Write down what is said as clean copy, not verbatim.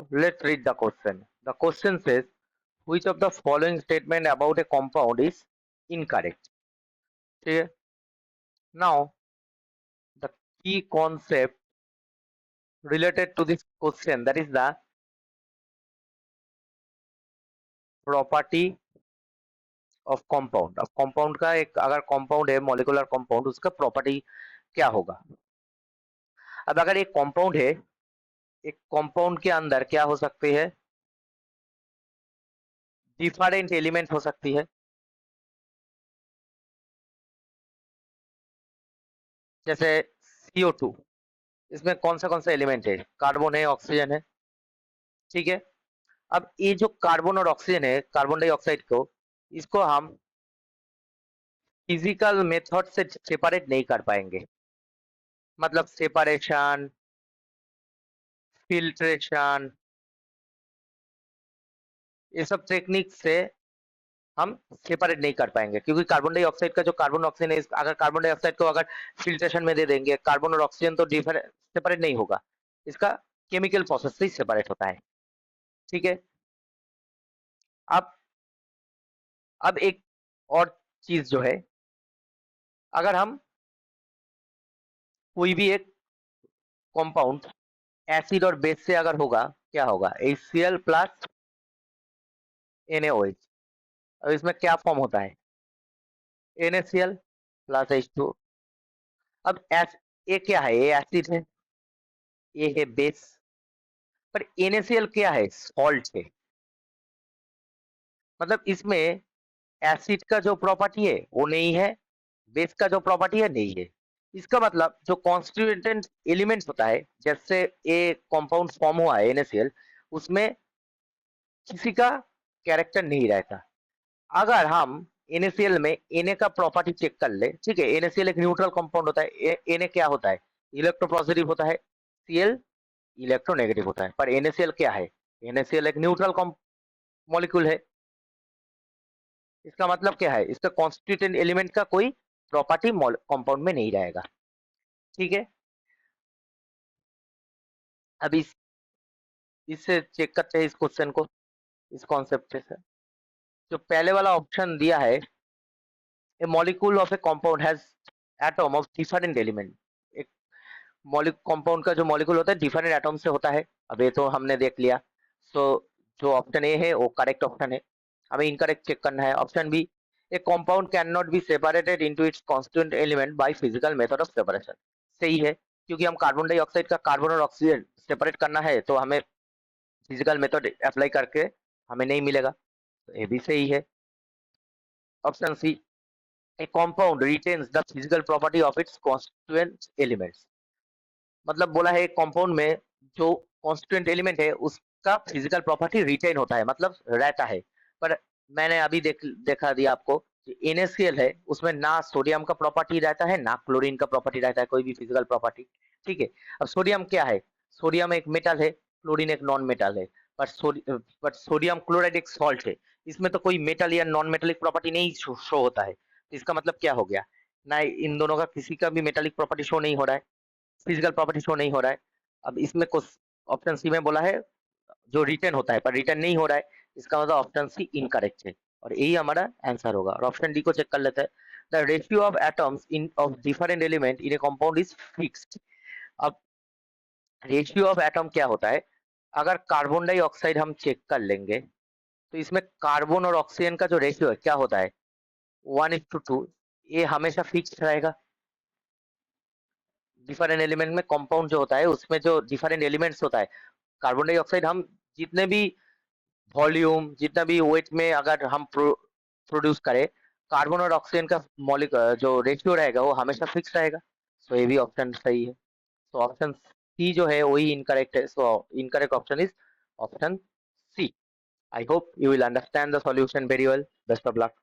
let's read the question. The question says, which of the following statement about a compound is incorrect? Okay. Now, the key concept related to this question, that is the property of compound. अब compound का एक अगर compound है molecular compound, उसका property क्या होगा? अब अगर एक compound है, एक compound के अंदर क्या हो सकते हैं? डिफरेंट एलिमेंट हो सकती है, जैसे CO2, इसमें कौन सा एलिमेंट है? कार्बन है, ऑक्सीजन है, ठीक है। अब ये जो कार्बन और ऑक्सीजन है, कार्बन डाइऑक्साइड को, इसको हम फिजिकल मेथड से सेपरेट नहीं कर पाएंगे, मतलब सेपरेशन, फिल्ट्रेशन, ये सब टेक्निक से हम सेपरेट नहीं कर पाएंगे, क्योंकि कार्बन डाइऑक्साइड का जो कार्बन ऑक्सीजन है, अगर कार्बन डाइऑक्साइड को अगर फिल्ट्रेशन में दे देंगे, कार्बन और ऑक्सीजन तो सेपरेट नहीं होगा, इसका केमिकल प्रोसेस से सेपरेट होता है, ठीक है। अब एक और चीज जो है, अगर हम कोई भी एक कंपाउंड एसिड और बेस से अगर होगा, क्या होगा? HCl plus NaOH। अब इसमें क्या फॉर्म होता है? NaCl plus H2। अब ये क्या है? ये एसिड है, ये है बेस, पर NaCl क्या है? सॉल्ट है। मतलब इसमें एसिड का जो प्रॉपर्टी है वो नहीं है, बेस का जो प्रॉपर्टी है नहीं है। इसका मतलब जो कॉन्स्टिट्यूएंट एलिमेंट होता है, जैसे ये कंपाउंड फॉर्म हुआ है NaCl, उसमें किसी का कैरेक्टर नहीं रहता। अगर हम NaCl में Na का प्रॉपर्टी चेक कर ले, ठीक है, NaCl एक न्यूट्रल कंपाउंड होता है, Na क्या होता है? इलेक्ट्रोपॉजिटिव होता है, Cl इलेक्ट्रोनेगेटिव होता है, पर NaCl क्या है? NaCl एक न्यूट्रल मॉलिक्यूल है। इसका मतलब क्या है? इसका कॉन्स्टिट्यूएंट एलिमेंट का कोई प्रॉपर्टी कंपाउंड में नहीं रहेगा, ठीक है। अब इससे चेक करते हैं इस क्वेश्चन को, इस कॉन्सेप्ट से। जो पहले वाला ऑप्शन दिया है, a molecule of a compound has atom of different element. एक कंपाउंड का जो मॉलिक्यूल होता है डिफरेंट एटम से होता है। अब ये तो हमने देख लिया, सो जो ऑप्शन ए है वो करेक्ट ऑप्शन है। हमें इनकरेक्ट चेक करना है। Option B, a compound can not be separated into its constituent element by physical method of separation. सही है, क्योंकि हम कार्बन डाइऑक्साइड का कार्बन और ऑक्सीजन सेपरेट करना है तो हमें फिजिकल मेथड अप्लाई करके हमें नहीं मिलेगा, तो ये भी सही है। Option C, a compound retains the physical property of its constituent elements. मतलब बोला है कंपाउंड में जो कॉन्स्टिट्यूएंट एलिमेंट है उसका फिजिकल प्रॉपर्टी रिटेन होता है, मतलब रहता है। पर मैंने अभी देखा दिया आपको, NaCl है, उसमें ना सोडियम का प्रॉपर्टी रहता है ना क्लोरीन का प्रॉपर्टी रहता है, कोई भी फिजिकल प्रॉपर्टी, ठीक है। अब सोडियम क्या है? सोडियम एक मेटल है, क्लोरीन एक नॉन मेटल है, पर सोडियम क्लोराइड एक सॉल्ट है। इसमें तो कोई मेटल या नॉन मेटेलिक प्रॉपर्टी नहीं शो होता है। इसका मतलब क्या हो गया? ना इन दोनों का किसी का भी मेटालिक प्रॉपर्टी शो नहीं हो रहा है, फिजिकल प्रॉपर्टी शो नहीं हो रहा है। अब इसमें कुछ ऑप्शन सी में बोला है जो रिटर्न होता है पर रिटर्न नहीं हो रहा है, इसका मतलब ऑप्शन सी इनकरेक्ट है और यही हमारा आंसर होगा। और ऑप्शन डी को चेक कर लेते हैं। The ratio of atoms in of different element in A compound is fixed. अब रेशियो ऑफ एटम क्या होता है? अगर कार्बन डाइऑक्साइड हम चेक कर लेंगे तो इसमें कार्बन और ऑक्सीजन का जो रेशियो है क्या होता है? 1:2। ये हमेशा फिक्स रहेगा। डिफरेंट एलिमेंट में कंपाउंड जो होता है उसमें जो डिफरेंट एलिमेंट्स होता है, कार्बन डाइऑक्साइड हम जितने भी वॉल्यूम, जितना भी वेट में अगर हम प्रोड्यूस करें, कार्बन और ऑक्सीजन का मॉलिक जो रेशियो रहेगा वो हमेशा फिक्स रहेगा। सो ये भी ऑप्शन सही है। सो ऑप्शन सी जो है वही इनकरेक्ट है। So incorrect option is option C. I hope you will understand the solution very well. Best of luck.